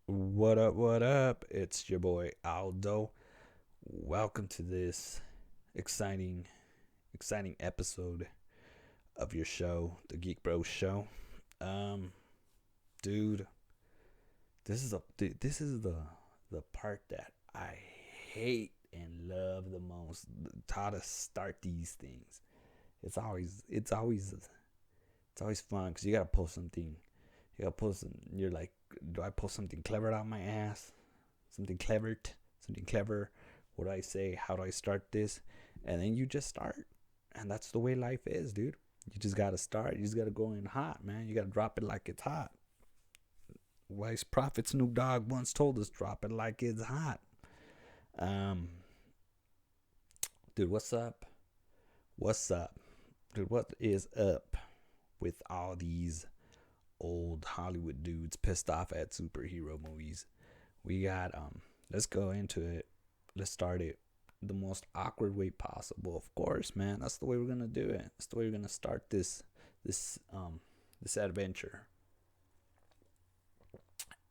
What up, what up? It's your boy Aldo. Welcome to this exciting exciting episode of your show, the Geek Bros show. Um dude, this is the part that I hate and love the most. How to start these things. It's always fun cuz you got to post something. You got to post you're like, do I post something clever out my ass? Something clever, something clever. What do I say? How do I start this? And then you just start, and that's the way life is, dude. You just gotta start. You just gotta go in hot, man. You gotta drop it like it's hot. Wise Prophet Snoop Dogg once told us, "Drop it like it's hot." Um, dude, what's up? What's up, dude? What is up with all these old Hollywood dudes pissed off at superhero movies? We got Let's go into it. Let's start it the most awkward way possible. Of course, man. That's the way we're gonna do it. That's the way we're gonna start this this adventure.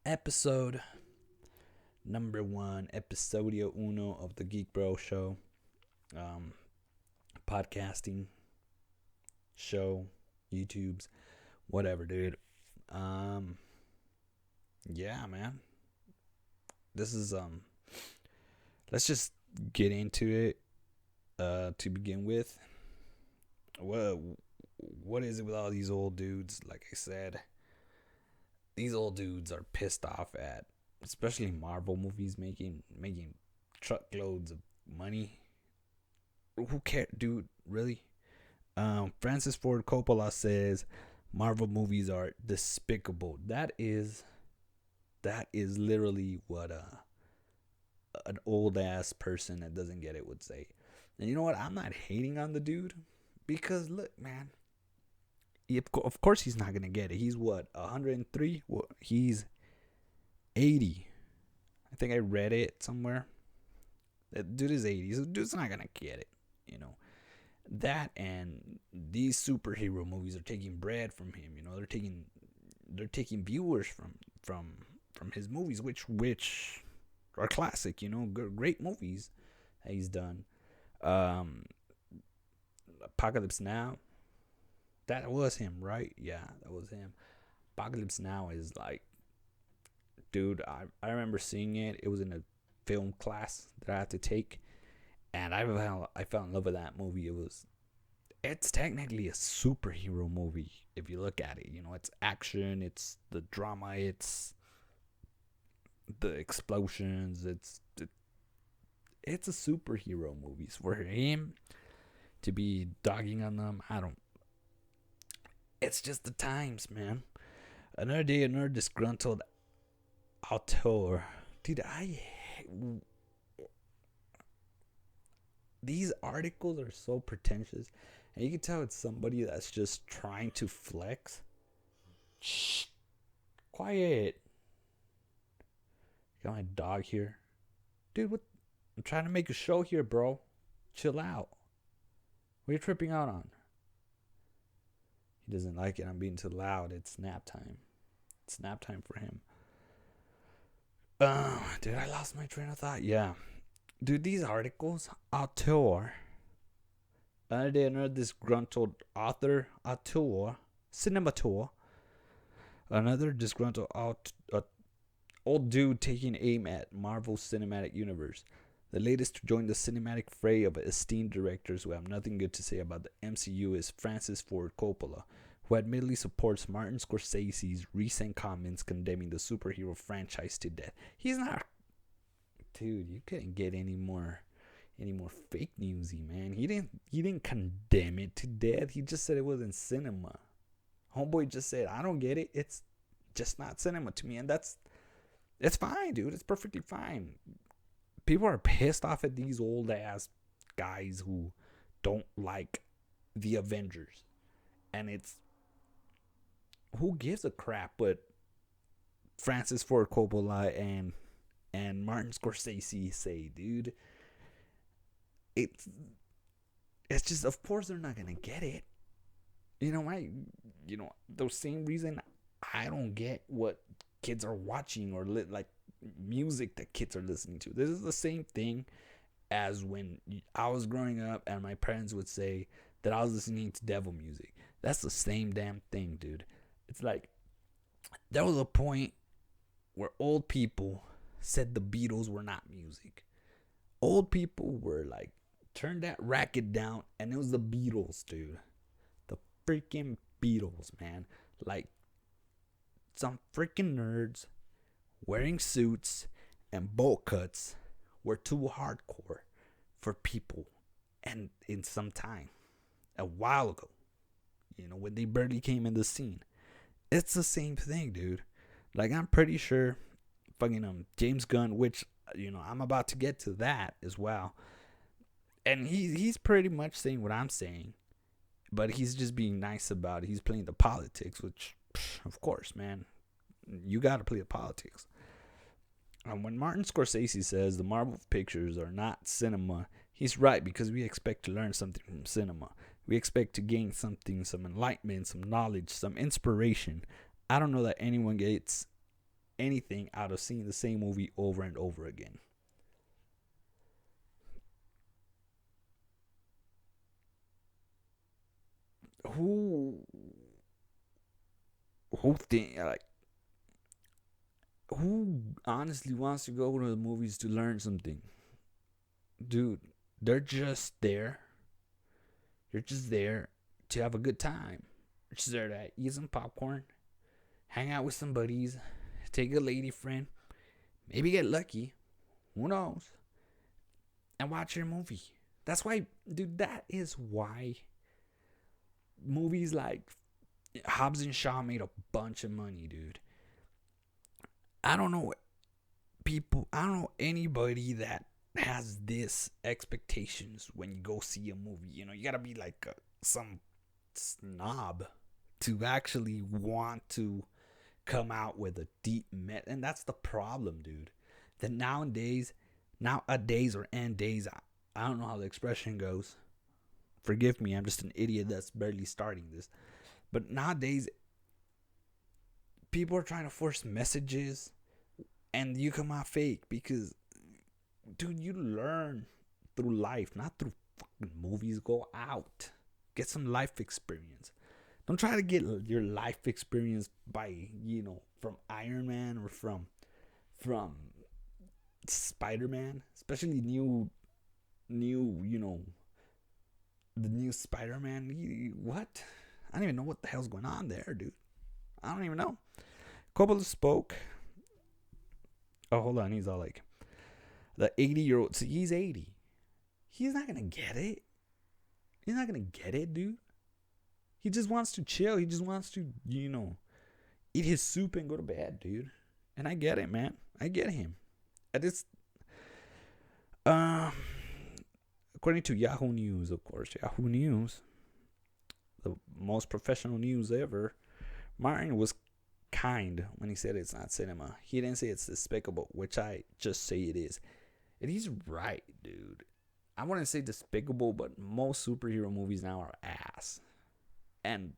Episode number one, episodio uno of the Geek Bro Show. Um, Podcasting show, YouTube's, whatever, dude. Um, yeah, man. This is Let's just get into it. To begin with, what what is it with all these old dudes? Like I said, these old dudes are pissed off at, especially Marvel movies making truckloads of money. Who cares, dude? Really? Francis Ford Coppola says Marvel movies are despicable. That is literally what an old ass person that doesn't get it would say. And you know what? I'm not hating on the dude because look, man. Of course he's not gonna get it. He's what, 103? Well, he's 80. I think I read it somewhere. That dude is 80. So dude's not gonna get it. You know that, and these superhero movies are taking bread from him. They're taking viewers from his movies, which are classic. Great movies that he's done. Um, Apocalypse Now. That was him, right? Yeah, that was him. Apocalypse Now is like, dude, I remember seeing it. It was in a film class that I had to take, and I fell in love with that movie. It's technically a superhero movie if you look at it. It's action, it's the drama, it's the explosions. It's a superhero movie. So for him to be dogging on them, I don't. It's just the times, man. Another day, another disgruntled auteur. Dude, these articles are so pretentious, and you can tell it's somebody that's just trying to flex. Shh, quiet. Got my dog here, dude. What? I'm trying to make a show here, bro. Chill out. What are you tripping out on? He doesn't like it. I'm being too loud. It's nap time. It's nap time for him. Dude, I lost my train of thought. Yeah, dude, these articles, auteur. Another day, another disgruntled auteur, cinemateur. Another disgruntled old dude taking aim at Marvel Cinematic Universe. The latest to join the cinematic fray of esteemed directors who have nothing good to say about the MCU is Francis Ford Coppola, who admittedly supports Martin Scorsese's recent comments condemning the superhero franchise to death. He's not, dude. You couldn't get any more fake newsy, man. He didn't condemn it to death. He just said it wasn't cinema. Homeboy just said, I don't get it. It's just not cinema to me, and it's fine, dude. It's perfectly fine. People are pissed off at these old ass guys who don't like the Avengers, and it's, who gives a crap what Francis Ford Coppola and Martin Scorsese say, dude. It's it's just, of course they're not gonna get it. You know why? The same reason I don't get what kids are watching or like music that kids are listening to. This is the same thing as when I was growing up and my parents would say that I was listening to devil music. That's the same damn thing, dude. It's like there was a point where old people said the Beatles were not music. Old people were like, turn that racket down, and it was the Beatles, dude. The freaking Beatles, man. Like some freaking nerds wearing suits and bowl cuts were too hardcore for people. And in some time, a while ago, when they barely came in the scene, it's the same thing, dude. Like, I'm pretty sure fucking James Gunn, which I'm about to get to that as well, and he's pretty much saying what I'm saying, but he's just being nice about it. He's playing the politics, which, of course, man, you got to play the politics. When Martin Scorsese says the Marvel pictures are not cinema, he's right, because we expect to learn something from cinema. We expect to gain something, some enlightenment, some knowledge, some inspiration. I don't know that anyone gets anything out of seeing the same movie over and over again. Who who think like who honestly wants to go to the movies to learn something? Dude, they're just there. You're just there to have a good time. You're just there to eat some popcorn, hang out with some buddies, take a lady friend, maybe get lucky, who knows, and watch your movie. That's why, dude, that is why movies like Hobbs and Shaw made a bunch of money, dude. I don't know I don't know anybody that has this expectations when you go see a movie. You gotta be like some snob to actually want to come out with a deep and that's the problem, dude. That nowadays or end days, I don't know how the expression goes. Forgive me, I'm just an idiot that's barely starting this. But nowadays, people are trying to force messages, and you come out fake because, dude, you learn through life, not through fucking movies. Go out, get some life experience. Don't try to get your life experience by from Iron Man or from Spider-Man, especially the new Spider-Man. What? I don't even know what the hell's going on there, dude. I don't even know. Coppola spoke. Oh, hold on. He's all like, the 80-year-old. See, he's 80. He's not going to get it. He's not going to get it, dude. He just wants to chill. He just wants to, eat his soup and go to bed, dude. And I get it, man. I get him. According to Yahoo News, of course, Yahoo News, the most professional news ever, Martin was kind when he said it's not cinema. He didn't say it's despicable, which I just say it is. And he's right, dude. I wouldn't say despicable, but most superhero movies now are ass. And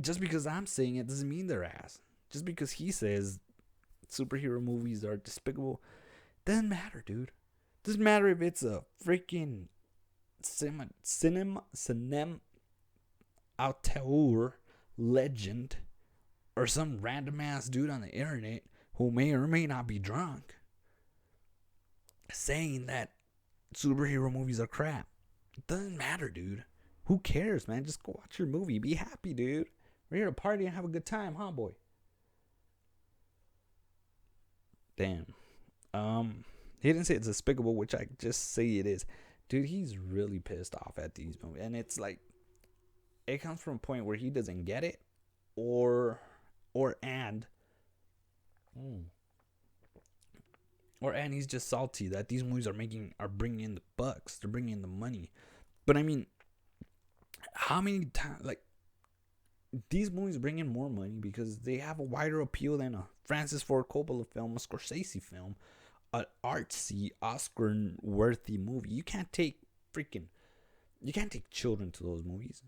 just because I'm saying it doesn't mean they're ass. Just because he says superhero movies are despicable doesn't matter, dude. Doesn't matter if it's a freaking cinema auteur legend or some random ass dude on the internet who may or may not be drunk saying that superhero movies are crap. It doesn't matter, dude. Who cares, man? Just go watch your movie. Be happy, dude. We're here to party and have a good time, huh, boy? Damn. He didn't say it's despicable, which I just say it is. Dude, he's really pissed off at these movies. And it's like, it comes from a point where he doesn't get it, and he's just salty that these movies are bringing in the bucks. They're bringing in the money. But I mean, how many times, like, these movies bring in more money because they have a wider appeal than a Francis Ford Coppola film, a Scorsese film, an artsy, Oscar-worthy movie. You can't take children to those movies.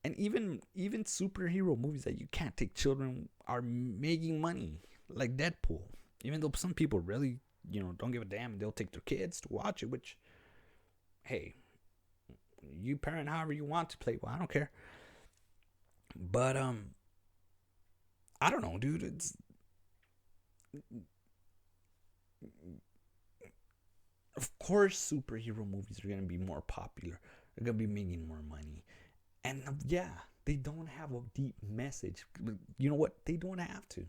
And even superhero movies that you can't take children are making money, like Deadpool. Even though some people really, don't give a damn, they'll take their kids to watch it. Which, hey, you parent however you want to play. Well, I don't care. But I don't know, dude. It's of course superhero movies are gonna be more popular. They're gonna be making more money, and yeah, they don't have a deep message. But you know what? They don't have to.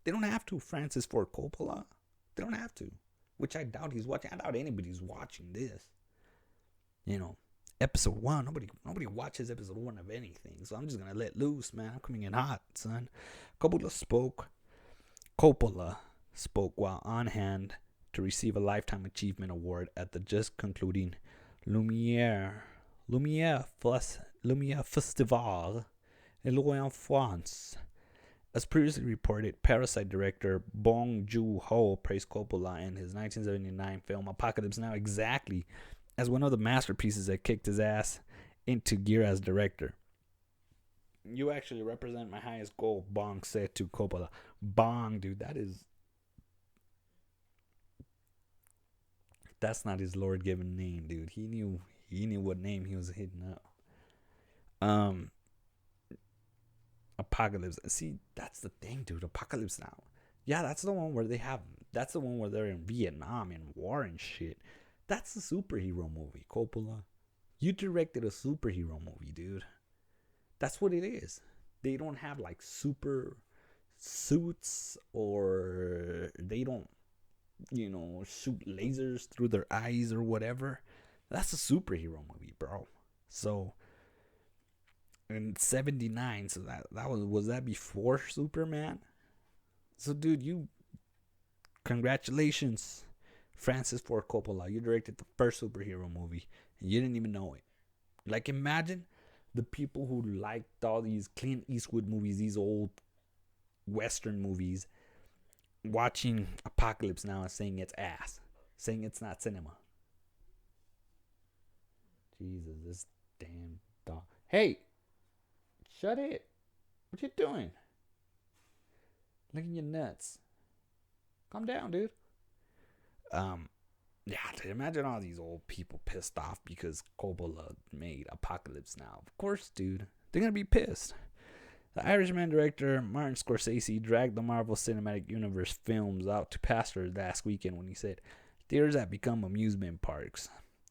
They don't have to. Francis Ford Coppola. They don't have to. Which I doubt he's watching. I doubt anybody's watching this. Episode 1. Nobody watches episode 1 of anything. So I'm just gonna let loose, man. I'm coming in hot, son. Coppola spoke while on hand to receive a Lifetime Achievement Award at the just concluding Lumière Festival in Lorient, France. As previously reported, Parasite director Bong Joon-ho praised Coppola and his 1979 film Apocalypse Now exactly as one of the masterpieces that kicked his ass into gear as director. You actually represent my highest goal, Bong said to Coppola. Bong, dude, that's not his Lord given name, dude. He knew what name he was hitting up. Apocalypse. See, that's the thing, dude. Apocalypse Now. Yeah, that's the one where they're in Vietnam and war and shit. That's a superhero movie, Coppola. You directed a superhero movie, dude. That's what it is. They don't have like super suits, or they don't, shoot lasers through their eyes or whatever. That's a superhero movie, bro. So in 79, so that was that before Superman? So dude, congratulations, Francis Ford Coppola. You directed the first superhero movie and you didn't even know it. Like, imagine the people who liked all these Clint Eastwood movies, these old Western movies, watching Apocalypse Now and saying it's ass, saying it's not cinema. Jesus, this damn dog. Hey, shut it. What you doing? Licking your nuts. Calm down, dude. Yeah, imagine all these old people pissed off because Coppola made Apocalypse Now. Of course, dude, they're gonna be pissed. The Irishman director Martin Scorsese dragged the Marvel Cinematic Universe films out to pasture last weekend when he said, "Theaters have become amusement parks,"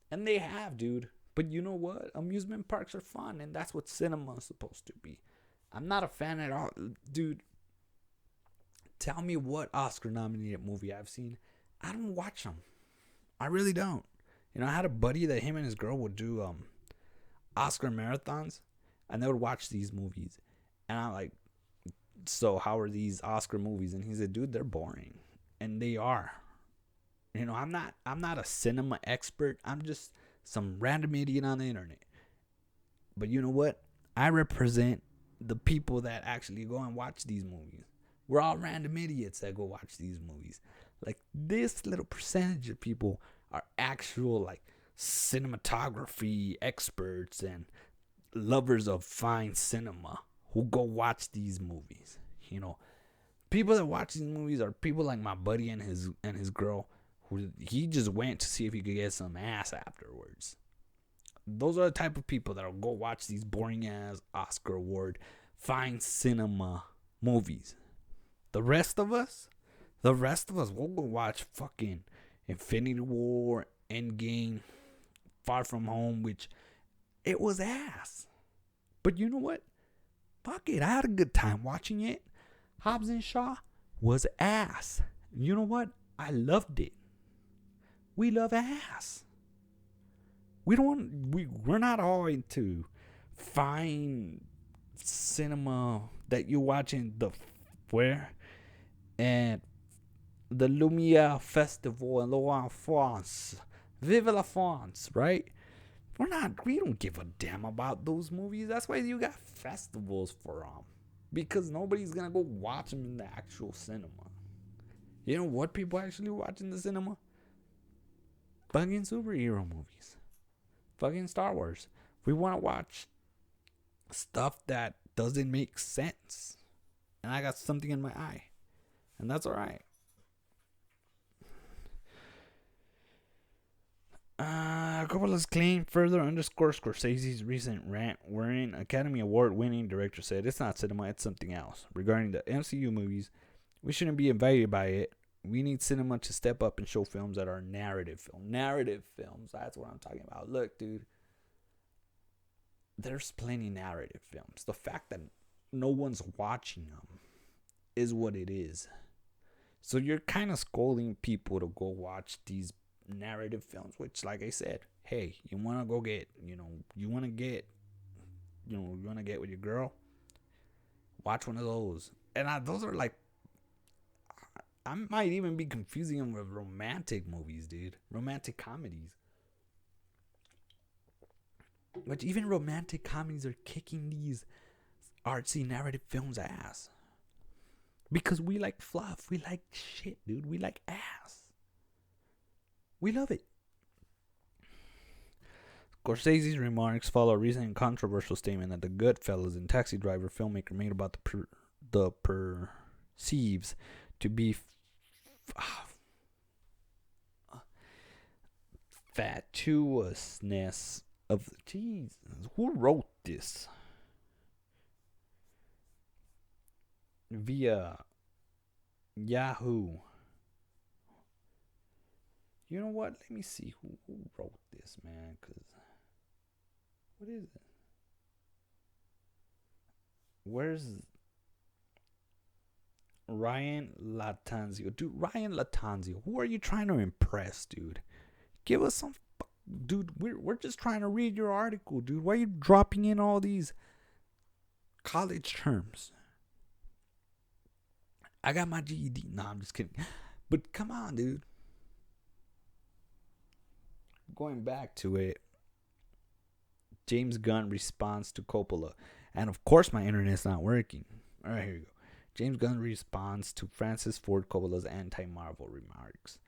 and they have, dude. But you know what? Amusement parks are fun, and that's what cinema is supposed to be. I'm not a fan at all, dude. Tell me what Oscar-nominated movie I've seen. I don't watch them. I really don't. I had a buddy that him and his girl would do Oscar marathons, and they would watch these movies. And I'm like, so how are these Oscar movies? And he said, dude, they're boring, and they are. I'm not a cinema expert. I'm just some random idiot on the internet. But you know what? I represent the people that actually go and watch these movies. We're all random idiots that go watch these movies. Like, this little percentage of people are actual, like, cinematography experts and lovers of fine cinema who go watch these movies. People that watch these movies are people like my buddy and his girl, who he just went to see if he could get some ass afterwards. Those are the type of people that'll go watch these boring ass Oscar award fine cinema movies. The rest of us, we'll go watch fucking Infinity War, Endgame, Far From Home, which it was ass. But you know what? Fuck it, I had a good time watching it. Hobbs and Shaw was ass. You know what? I loved it. We love ass. We're not all into fine cinema that you watch in the where and the Lumière Festival in Lorient, France. Vive la France, right? We don't give a damn about those movies. That's why you got festivals for them. Because nobody's gonna go watch them in the actual cinema. You know what people actually watch in the cinema? Fucking superhero movies. Fucking Star Wars. We want to watch Stuff that doesn't make sense. And I got something in my eye. And that's alright. Coppola's claim further underscores Scorsese's recent rant, wherein Academy Award winning director said it's not cinema, it's something else. Regarding the MCU movies, we shouldn't be invited by it. We need cinema to step up and show films that are narrative film. Narrative films, that's what I'm talking about. Look, dude, there's plenty narrative films. The fact that no one's watching them is what it is. So you're kind of scolding people to go watch these narrative films, which, like I said, hey, you want to go get, you want to get, you want to get with your girl, watch one of those. And those are like, I might even be confusing them with romantic movies, dude. Romantic comedies. But even romantic comedies are kicking these artsy narrative films ass. Because we like fluff. We like shit, dude. We like ass. We love it. Scorsese's remarks follow a recent controversial statement that the Goodfellas and Taxi Driver filmmaker made about the perceives to be fatuousness of the Jesus. Who wrote this? Via Yahoo. You know what? Let me see who wrote this, man. Cause what is it? Where's Ryan Latanzio? Dude, Ryan Latanzio. Who are you trying to impress, dude? Give us some, dude. We're just trying to read your article, dude. Why are you dropping in all these college terms? I got my GED. No, I'm just kidding. But come on, dude. Going back to it, James Gunn responds to Coppola. And of course my internet's not working. Alright, here we go. James Gunn responds to Francis Ford Coppola's anti-Marvel remarks.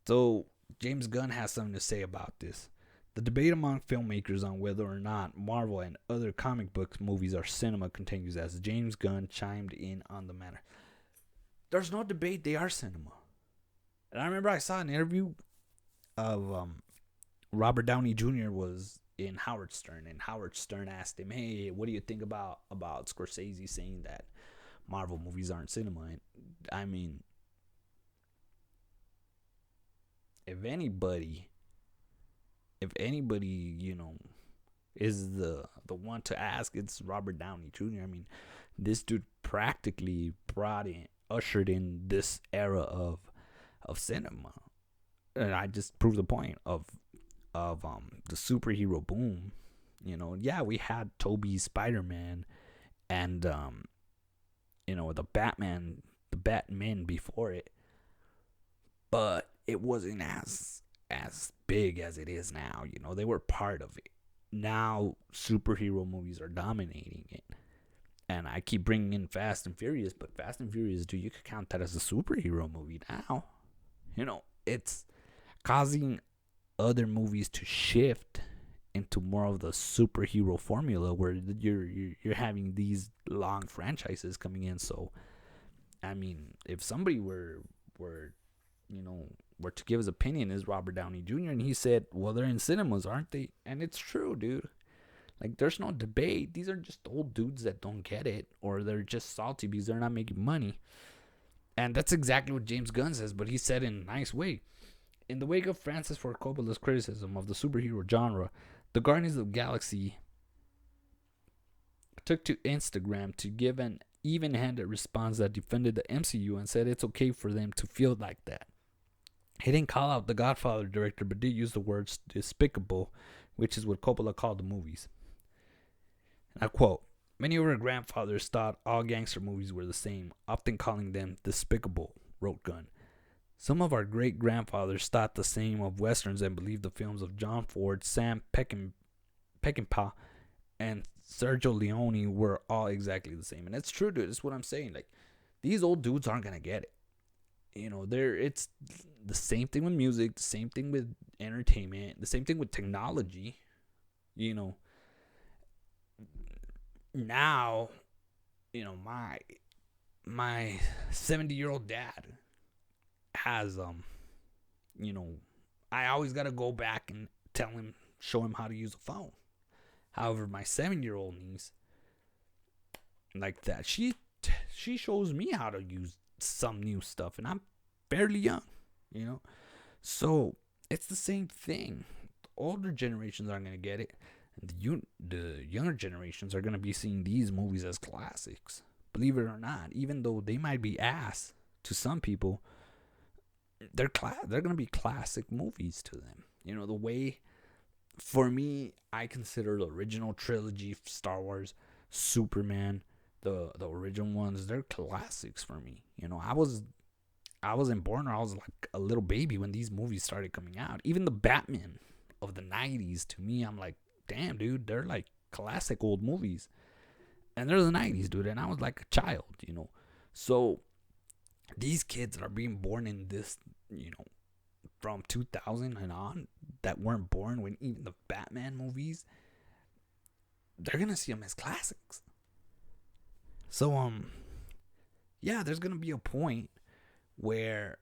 So, James Gunn has something to say about this. The debate among filmmakers on whether or not Marvel and other comic book movies are cinema continues as James Gunn chimed in on the matter. There's no debate, they are cinema. And I remember I saw an interview of Robert Downey Jr. was in Howard Stern, and Howard Stern asked him, "Hey, what do you think about Scorsese saying that Marvel movies aren't cinema?" And I mean, if anybody, is the one to ask, it's Robert Downey Jr. I mean, this dude practically ushered in this era of cinema, and I just proved the point of the superhero boom. Yeah, we had Tobey's Spider-Man and the Batman before it, but it wasn't as big as it is now. They were part of it. Now superhero movies are dominating it. And I keep bringing in Fast and Furious, but Fast and Furious, dude, you could count that as a superhero movie now. It's causing other movies to shift into more of the superhero formula where you're having these long franchises coming in. So, I mean, if somebody were to give his opinion, is Robert Downey Jr., and he said, well, they're in cinemas, aren't they? And it's true, dude. Like, there's no debate. These are just old dudes that don't get it, or they're just salty because they're not making money. And that's exactly what James Gunn says, but he said in a nice way. In the wake of Francis Ford Coppola's criticism of the superhero genre, the Guardians of the Galaxy took to Instagram to give an even-handed response that defended the MCU and said it's okay for them to feel like that. He didn't call out the Godfather director, but did use the words despicable, which is what Coppola called the movies. And I quote, "Many of our grandfathers thought all gangster movies were the same, often calling them despicable," wrote Gunn. "Some of our great-grandfathers thought the same of westerns and believed the films of John Ford, Sam Peckinpah, and Sergio Leone were all exactly the same." And that's true, dude. That's what I'm saying. Like, these old dudes aren't going to get it. It's the same thing with music, the same thing with entertainment, the same thing with technology. now, my 70-year-old dad has you know, I always got to go back and show him how to use a phone. However, my 7-year-old niece, like that, she shows me how to use some new stuff, and I'm fairly young, you know. So it's the same thing. The older generations aren't gonna get it, and the younger generations are gonna be seeing these movies as classics. Believe it or not, even though they might be ass to some people, they're gonna be classic movies to them. You know, the way, for me, I consider the original trilogy, Star Wars, Superman, the original ones, they're classics for me. You know, I wasn't born, or I was like a little baby when these movies started coming out. Even the Batman of the 90s, to me, I'm like, damn, dude, they're like classic old movies. And they're the 90s, dude, and I was like a child, you know. So these kids that are being born in this, from 2000 and on, that weren't born when even the Batman movies, they're gonna see them as classics. So yeah, there's gonna be a point where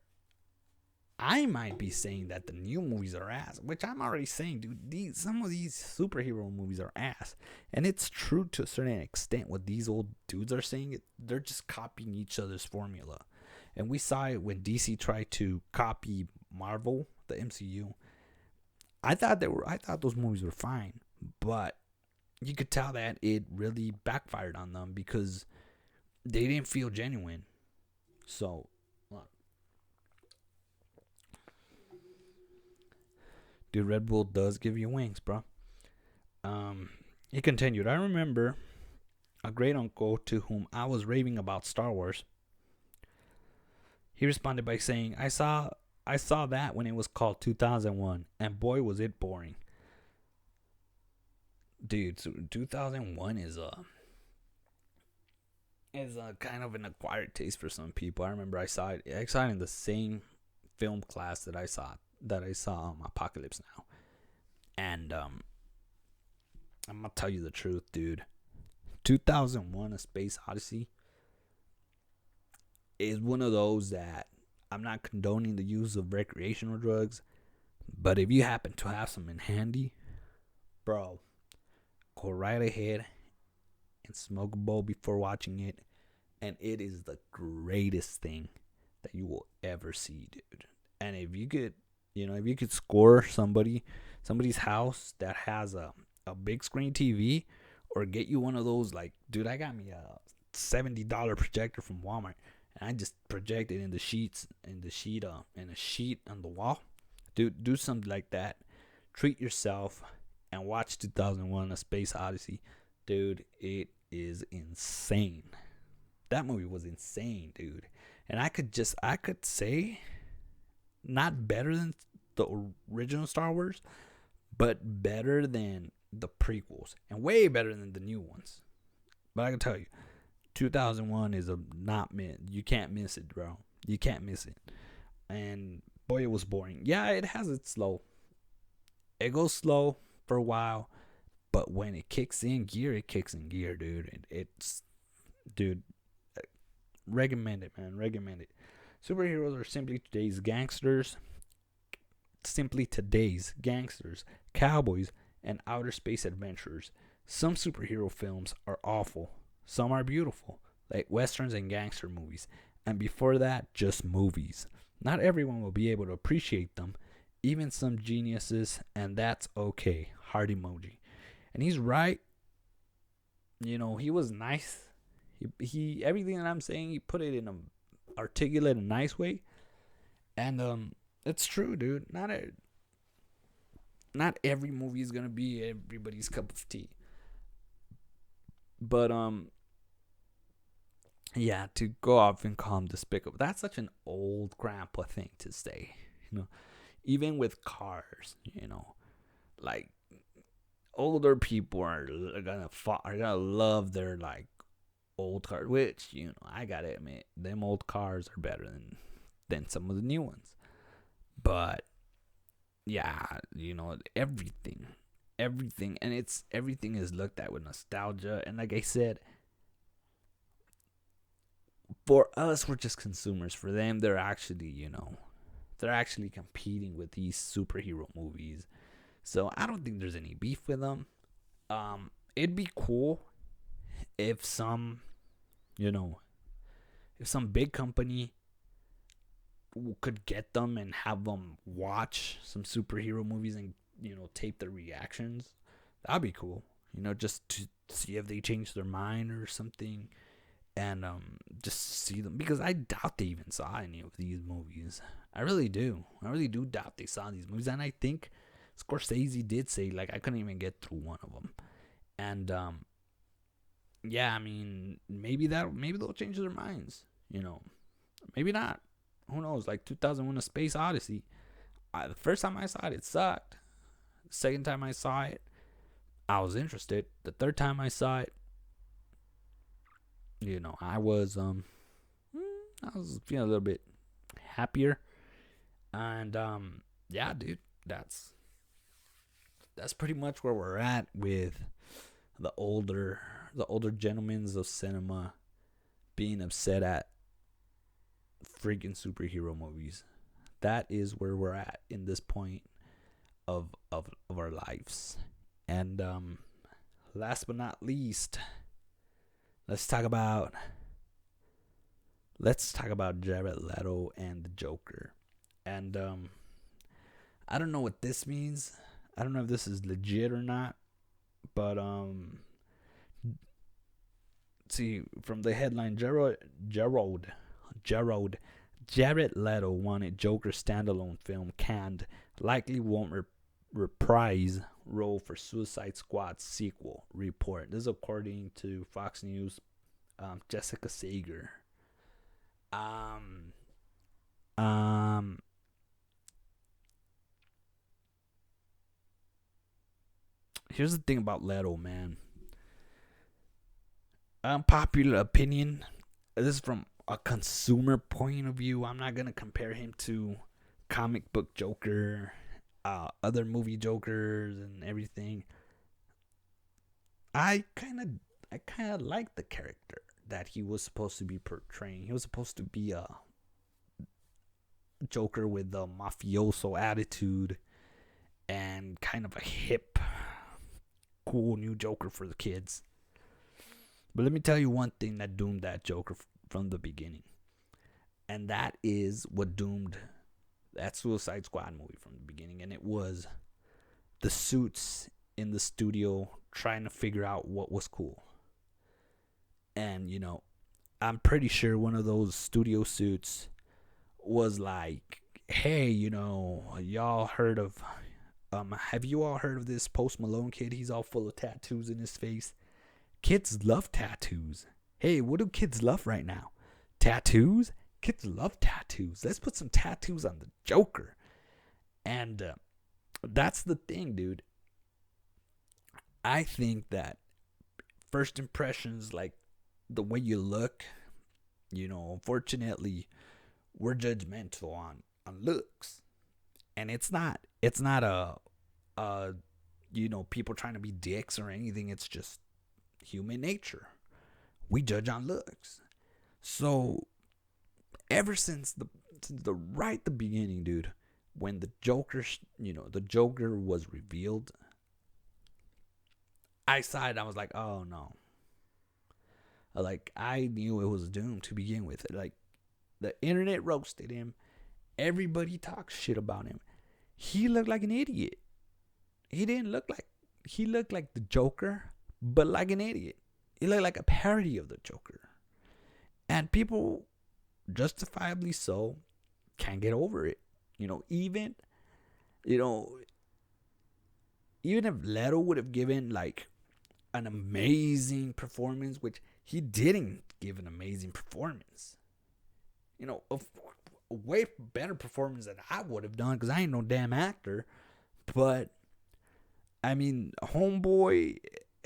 I might be saying that the new movies are ass, which I'm already saying, dude. Some of these superhero movies are ass, and it's true to a certain extent. What these old dudes are saying, they're just copying each other's formula, and we saw it when DC tried to copy Marvel, the MCU. I thought those movies were fine, but you could tell that it really backfired on them because they didn't feel genuine. So, dude, Red Bull does give you wings, bro. He continued, I remember a great uncle to whom I was raving about Star Wars. He responded by saying, I saw that when it was called 2001, and boy was it boring. Dude, so 2001 is a kind of an acquired taste for some people. I remember I saw it in the same film class that I saw Apocalypse Now. And I'm gonna tell you the truth, dude. 2001: A Space Odyssey is one of those that I'm not condoning the use of recreational drugs, but if you happen to have some in handy, bro, go right ahead and smoke a bowl before watching it, and it is the greatest thing that you will ever see, dude. And if you could score somebody's house that has a big screen TV, or get you one of those, like, dude, I got me a $70 projector from Walmart, and I just project it in a sheet on the wall. Dude, do something like that. Treat yourself and watch 2001: A Space Odyssey. Dude, it is insane. That movie was insane, dude. And I could say, not better than the original Star Wars, but better than the prequels, and way better than the new ones. But I can tell you, 2001 is a not miss. You can't miss it, bro. You can't miss it. And boy, it was boring. Yeah, it has its slow. It goes slow for a while, but when it kicks in gear, dude. Dude, recommend it, man. Recommend it. Superheroes are simply today's gangsters, cowboys, and outer space adventurers. Some superhero films are awful. Some are beautiful, like westerns and gangster movies. And before that, just movies. Not everyone will be able to appreciate them, even some geniuses, and that's okay. Heart emoji. And he's right. He was nice. He everything that I'm saying, he put it in a articulate and nice way. And it's true, dude. Not every movie is gonna be everybody's cup of tea. But yeah, to go off and call him despicable, that's such an old grandpa thing to say. Even with cars, like, older people are gonna love their, like, old cars, which, I gotta admit, them old cars are better than some of the new ones. But yeah, everything everything, and everything is looked at with nostalgia. And like I said, for us, we're just consumers. For them, they're actually competing with these superhero movies. So I don't think there's any beef with them. It'd be cool if you know, if some big company could get them and have them watch some superhero movies and tape their reactions. That'd be cool. Just to see if they change their mind or something, and just see them, because I doubt they even saw any of these movies. I really do. I really do doubt they saw these movies, and I think Scorsese did say, like, I couldn't even get through one of them, and yeah, I mean, maybe they'll change their minds. Maybe not. Who knows? Like 2001: A Space Odyssey. The first time I saw it, it sucked. The second time I saw it, I was interested. The third time I saw it, I was feeling a little bit happier. And yeah, dude, that's pretty much where we're at with the older gentlemen of cinema being upset at freaking superhero movies. That is where we're at in this point of our lives. And last but not least, let's talk about Jared Leto and the Joker. And I don't know what this means. I don't know if this is legit or not, but see, from the headline, Jared Leto wanted Joker standalone film canned, likely won't reprise role for Suicide Squad sequel, report. This is according to Fox News. Jessica Sager. Here's the thing about Leto, man. Unpopular opinion. This is from a consumer point of view. I'm not gonna compare him to comic book Joker, other movie Jokers, and everything. I kind of like the character that he was supposed to be portraying. He was supposed to be a Joker with a mafioso attitude and kind of a hip, cool new Joker for the kids. But let me tell you one thing that doomed that Joker from the beginning. And that is what doomed that Suicide Squad movie from the beginning. And it was the suits in the studio trying to figure out what was cool. And, I'm pretty sure one of those studio suits was like, hey, y'all heard of, have you all heard of this Post Malone kid? He's all full of tattoos in his face. Kids love tattoos. Hey, what do kids love right now? Tattoos? Kids love tattoos. Let's put some tattoos on the Joker. And that's the thing, dude. I think that first impressions, like the way you look, unfortunately, we're judgmental on looks. And it's not people trying to be dicks or anything. It's just human nature. We judge on looks. So ever since the beginning, dude, when the Joker was revealed, I saw it. I was like, oh no. Like, I knew it was doomed to begin with. Like, the internet roasted him. Everybody talks shit about him. He looked like an idiot. He looked like the Joker, but like an idiot. He looked like a parody of the Joker. And people, justifiably so, can't get over it. Even if Leto would have given like an amazing performance, which he didn't give an amazing performance. A way better performance than I would have done, because I ain't no damn actor. But I mean, Homeboy,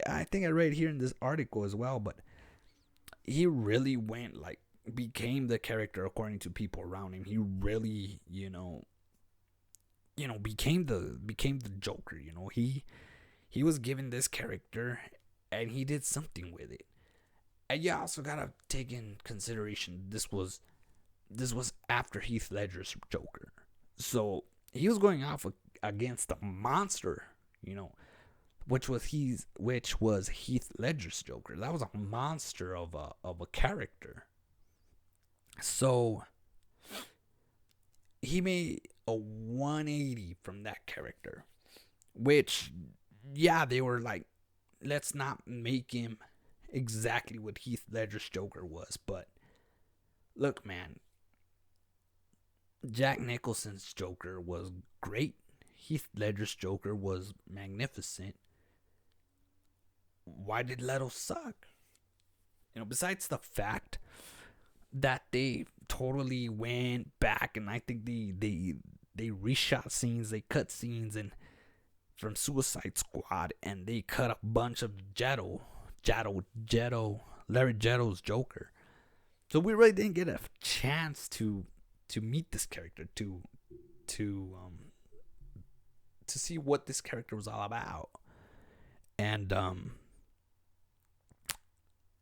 I think I read here in this article as well, but he really went, like, became the character according to people around him. He really, became the Joker. He he was given this character and he did something with it. And you also gotta take in consideration this was after Heath Ledger's Joker. So he was going off against a monster, you know, which was Heath Ledger's Joker. That was a monster of a character. So he made a 180 from that character, which, yeah, they were like, let's not make him exactly what Heath Ledger's Joker was. But look, man, Jack Nicholson's Joker was great. Heath Ledger's Joker was magnificent. Why did Leto suck? Besides the fact that they totally went back, and I think they reshot scenes, they cut scenes and from Suicide Squad, and they cut a bunch of Larry Jetto's Joker. So we really didn't get a chance to meet this character, to see what this character was all about. And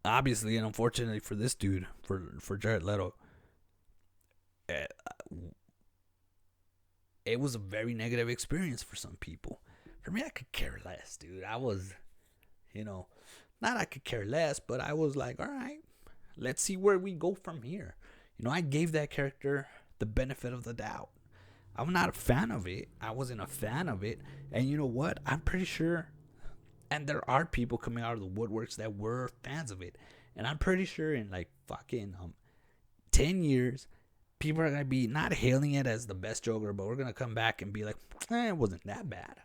obviously, and unfortunately for this dude, for Jared Leto, it was a very negative experience for some people. For me, I could care less, dude. I was, not I could care less, but I was like, all right, let's see where we go from here. I gave that character the benefit of the doubt. I'm not a fan of it. I wasn't a fan of it. And you know what? I'm pretty sure, and there are people coming out of the woodworks that were fans of it. And I'm pretty sure in like fucking 10 years, people are going to be not hailing it as the best Joker, but we're going to come back and be like, it wasn't that bad.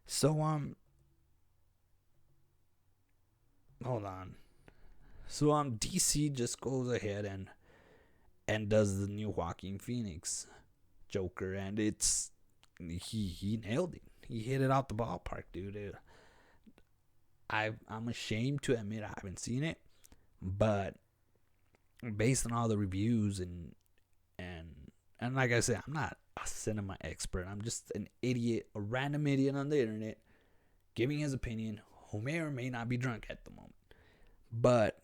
So, hold on. So, DC just goes ahead and does the new Joaquin Phoenix Joker, and he nailed it. He hit it out the ballpark, dude. I'm ashamed to admit I haven't seen it, but based on all the reviews and like I said, I'm not a cinema expert. I'm just an idiot, a random idiot on the internet, giving his opinion, who may or may not be drunk at the moment. But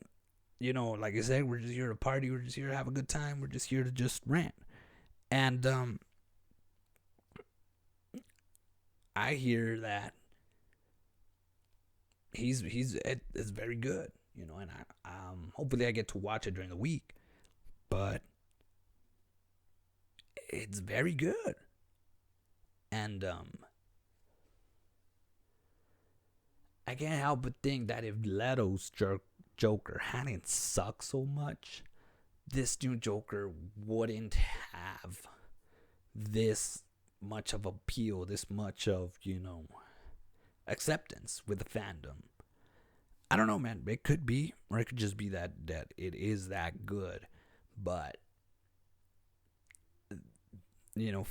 like I said, we're just here to party. We're just here to have a good time. We're just here to just rant. And I hear that it's very good, and I hopefully I get to watch it during the week. But it's very good. And I can't help but think that if Leto's Joker hadn't sucked so much, this new Joker wouldn't have this much of appeal, this much of, acceptance with the fandom. I don't know, man. It could be, or it could just be that it is that good. But,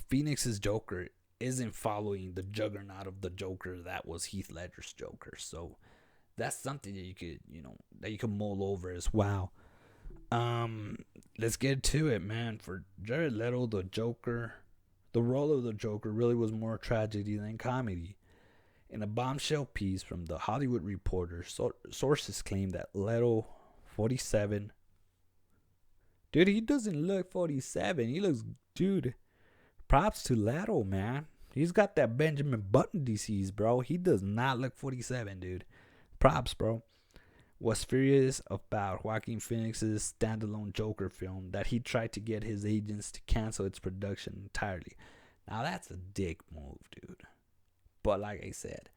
Phoenix's Joker isn't following the juggernaut of the Joker that was Heath Ledger's Joker. So that's something that you could mull over as well. Let's get to it, man. For Jared Leto, the Joker, the role of the Joker really was more tragedy than comedy. In a bombshell piece from The Hollywood Reporter, sources claim that Leto, 47... Dude, he doesn't look 47. He looks... Dude, props to Leto, man. He's got that Benjamin Button disease, bro. He does not look 47, dude. Props, bro. Was furious about Joaquin Phoenix's standalone Joker film that he tried to get his agents to cancel its production entirely. Now, that's a dick move, dude. But like I said,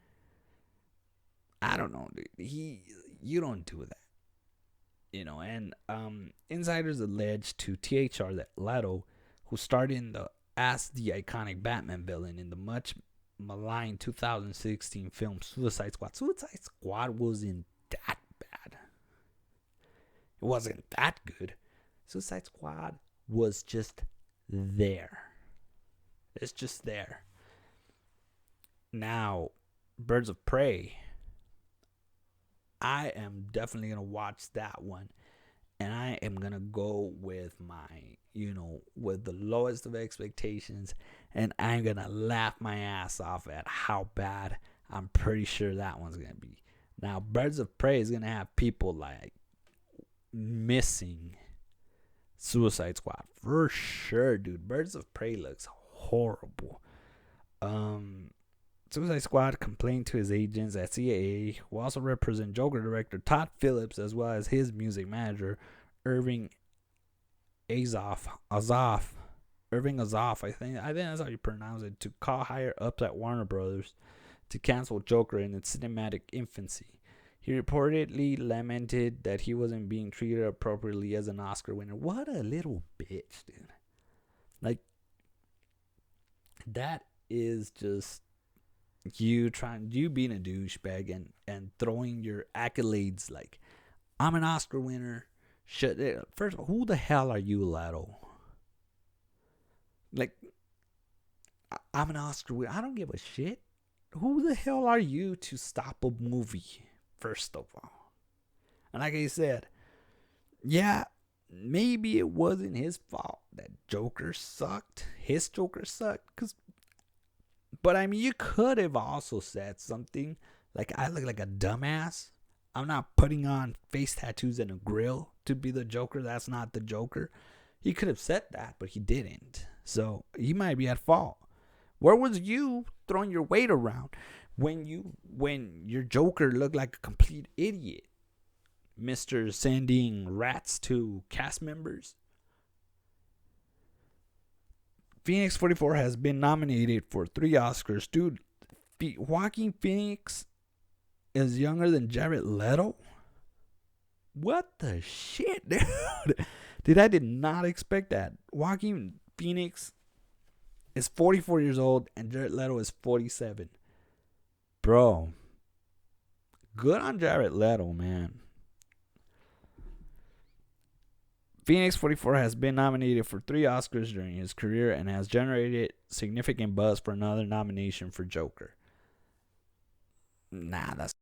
I don't know, dude. You don't do that. And insiders alleged to THR that Leto, who starred as the iconic Batman villain in the much maligned 2016 film Suicide Squad. Suicide Squad wasn't that bad. It wasn't that good. Suicide Squad was just there. It's just there. Now, Birds of Prey, I am definitely going to watch that one. And I am going to go with my, with the lowest of expectations. And I'm going to laugh my ass off at how bad I'm pretty sure that one's gonna be. Now, Birds of Prey is gonna have people like missing Suicide Squad for sure, dude. Birds of Prey looks horrible. Um, Suicide Squad complained to his agents at CAA, who also represent Joker director Todd Phillips as well as his music manager, Irving Azoff. Irving Azoff, I think that's how you pronounce it, to call higher ups at Warner Brothers to cancel Joker in its cinematic infancy. He reportedly lamented that he wasn't being treated appropriately as an Oscar winner. What a little bitch, dude. Like, that is just you being a douchebag and throwing your accolades like, I'm an Oscar winner. First of all, who the hell are you, Leto? Like, I'm an Oscar winner. I don't give a shit. Who the hell are you to stop a movie, first of all? And like I said, yeah, maybe it wasn't his fault that Joker sucked. His Joker sucked. But I mean, you could have also said something like, I look like a dumbass. I'm not putting on face tattoos and a grill to be the Joker. That's not the Joker. He could have said that, but he didn't. So he might be at fault. Where was you throwing your weight around when your Joker looked like a complete idiot? Mr. Sending rats to cast members. Phoenix 44 has been nominated for 3 Oscars. Dude, Joaquin Phoenix is younger than Jared Leto? What the shit, dude? Dude, I did not expect that. Joaquin Phoenix is 44 years old and Jared Leto is 47. Bro, good on Jared Leto, man. Phoenix 44 has been nominated for 3 Oscars during his career and has generated significant buzz for another nomination for Joker. Nah, that's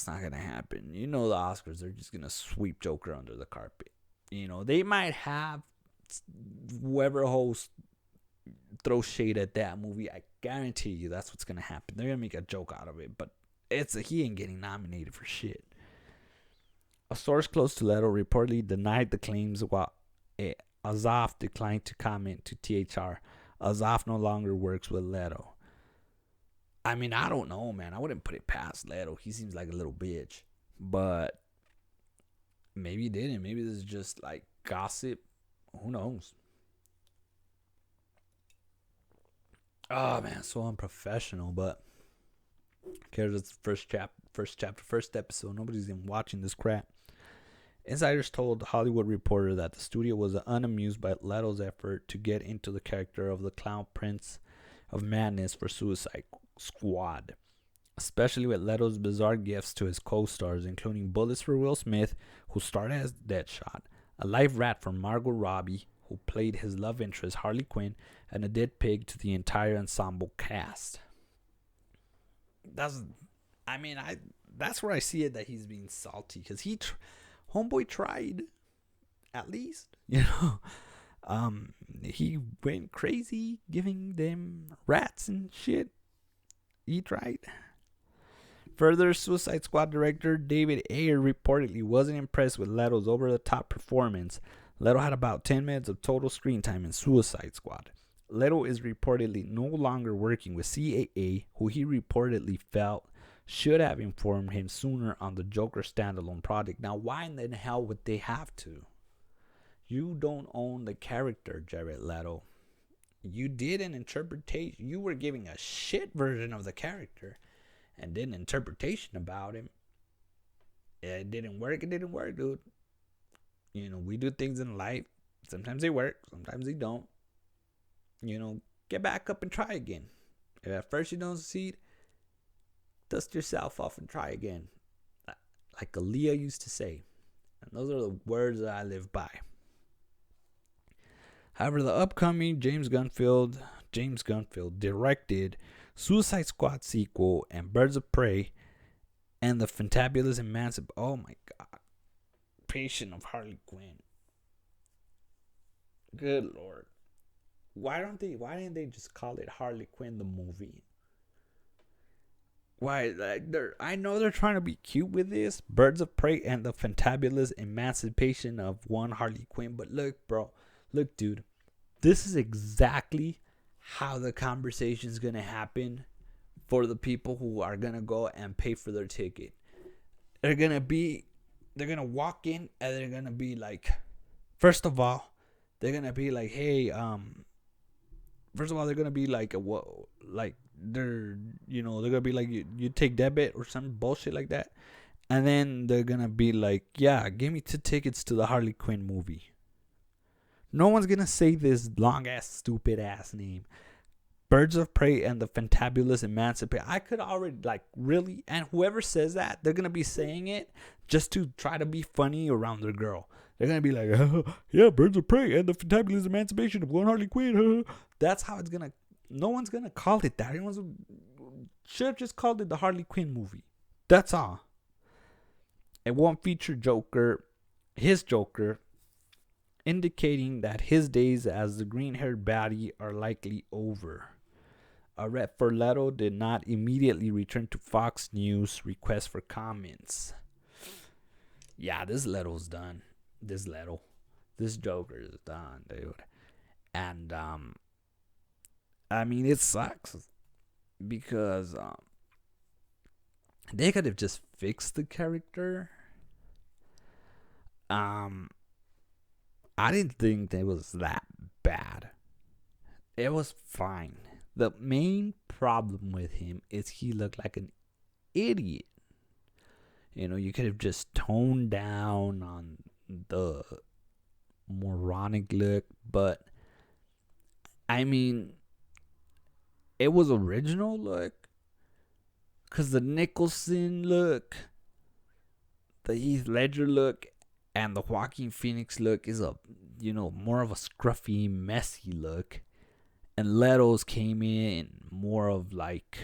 not going to happen. You know the Oscars, they're just going to sweep Joker under the carpet. You know, they might have whoever hosts throw shade at that movie. I guarantee you that's what's going to happen. They're going to make a joke out of it, but he ain't getting nominated for shit. A source close to Leto reportedly denied the claims while Azoff declined to comment to THR. Azoff no longer works with Leto. I mean, I don't know, man. I wouldn't put it past Leto. He seems like a little bitch. But maybe he didn't. Maybe this is just like gossip. Who knows? Oh, man, so unprofessional. But who cares? It's the first episode. Nobody's even watching this crap. Insiders told Hollywood Reporter that the studio was unamused by Leto's effort to get into the character of the clown prince of madness for Suicide Squad, especially with Leto's bizarre gifts to his co-stars, including bullets for Will Smith, who starred as Deadshot, a live rat for Margot Robbie, who played his love interest Harley Quinn, and a dead pig to the entire ensemble cast. That's where I see it that he's being salty, because Homeboy tried, at least, you know. He went crazy giving them rats and shit. He tried. Further, Suicide Squad director David Ayer reportedly wasn't impressed with Leto's over-the-top performance. Leto had about 10 minutes of total screen time in Suicide Squad. Leto is reportedly no longer working with CAA, who he reportedly felt should have informed him sooner on the Joker standalone project. Now, why in the hell would they have to? You don't own the character, Jared Leto. You did an interpretation. You were giving a shit version of the character and did an interpretation about him. It didn't work. It didn't work, dude. You know, we do things in life. Sometimes they work. Sometimes they don't. You know, get back up and try again. If at first you don't succeed, dust yourself off and try again. Like Aaliyah used to say. And those are the words that I live by. However, the upcoming James Gunfield directed Suicide Squad sequel and Birds of Prey and the Fantabulous oh my god. Patient of Harley Quinn. Good lord. Why didn't they just call it Harley Quinn the movie? why, like, I know they're trying to be cute with this Birds of Prey and the Fantabulous Emancipation of One Harley Quinn, but look, bro, look, dude, this is exactly how the conversation is gonna happen for the people who are gonna go and pay for their ticket. They're gonna walk in and they're gonna be like, first of all, they're gonna be like, hey, first of all, they're gonna be like, what, like, they're gonna be like, you take debit or some bullshit like that, and then they're gonna be like, yeah, give me 2 tickets to the Harley Quinn movie. No one's gonna say this long ass stupid ass name, Birds of Prey and the Fantabulous Emancipate. I could already, like, really, and whoever says that, they're gonna be saying it just to try to be funny around their girl. They're gonna be like, yeah, Birds of Prey and the Fantabulous Emancipation of One Harley Quinn. That's how it's gonna. No one's gonna call it that. Everyone's should have just called it the Harley Quinn movie. That's all. It won't feature his Joker, indicating that his days as the green-haired baddie are likely over. Red Leto did not immediately return to Fox News request for comments. Yeah, this Leto's done. This Joker is done, dude. And I mean, it sucks because they could have just fixed the character. I didn't think it was that bad. It was fine. The main problem with him is he looked like an idiot. You could have just toned down on the moronic look, but I mean, it was original look, because the Nicholson look, the Heath Ledger look, and the Joaquin Phoenix look is more of a scruffy, messy look. And Leto's came in more of like,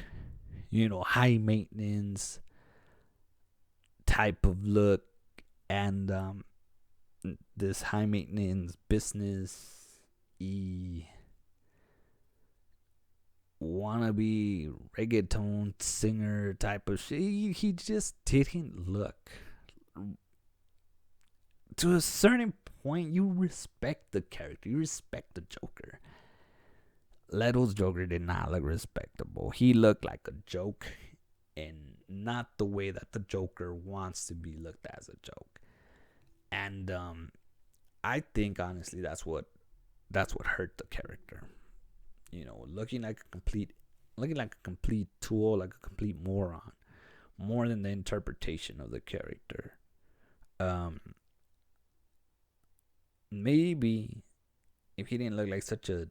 high maintenance type of look. And this high maintenance business wannabe reggaeton singer type of shit. He just didn't look. To a certain point, you respect the character. You respect the Joker. Leto's Joker did not look respectable. He looked like a joke, and not the way that the Joker wants to be looked as a joke. And I think honestly that's what hurt the character. Looking like a complete tool, like a complete moron, more than the interpretation of the character. Maybe if he didn't look like such a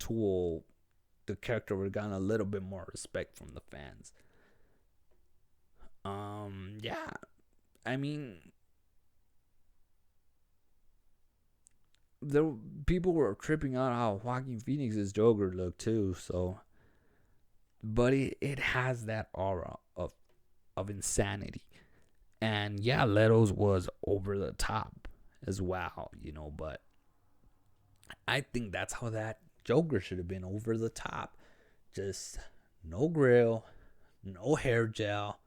tool, the character would have gotten a little bit more respect from the fans. Yeah, I mean, people were tripping out how Joaquin Phoenix's Joker looked too. So, but it has that aura of insanity, and yeah, Leto's was over the top as well, but I think that's how that Joker should have been, over the top. Just no grill, no hair gel,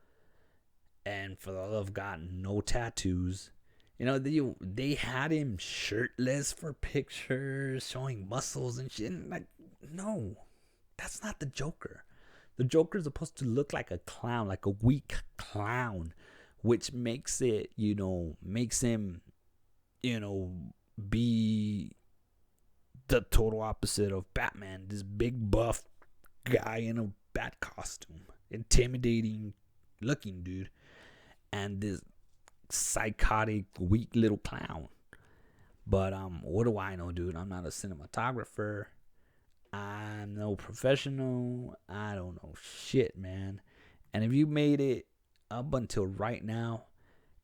and for the love of God, no tattoos. They had him shirtless for pictures, showing muscles and shit. And like, no, that's not the Joker. The Joker is supposed to look like a clown, like a weak clown, which makes him, be the total opposite of Batman. This big buff guy in a bat costume, intimidating looking dude, and this psychotic, weak little clown. But what do I know, dude? I'm not a cinematographer. I'm no professional. I don't know shit, man. And if you made it up until right now,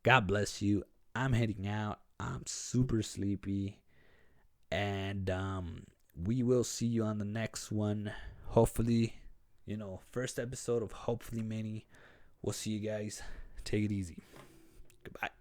God bless you. I'm heading out. I'm super sleepy. And we will see you on the next one. Hopefully, first episode of hopefully many. We'll see you guys. Take it easy. Goodbye.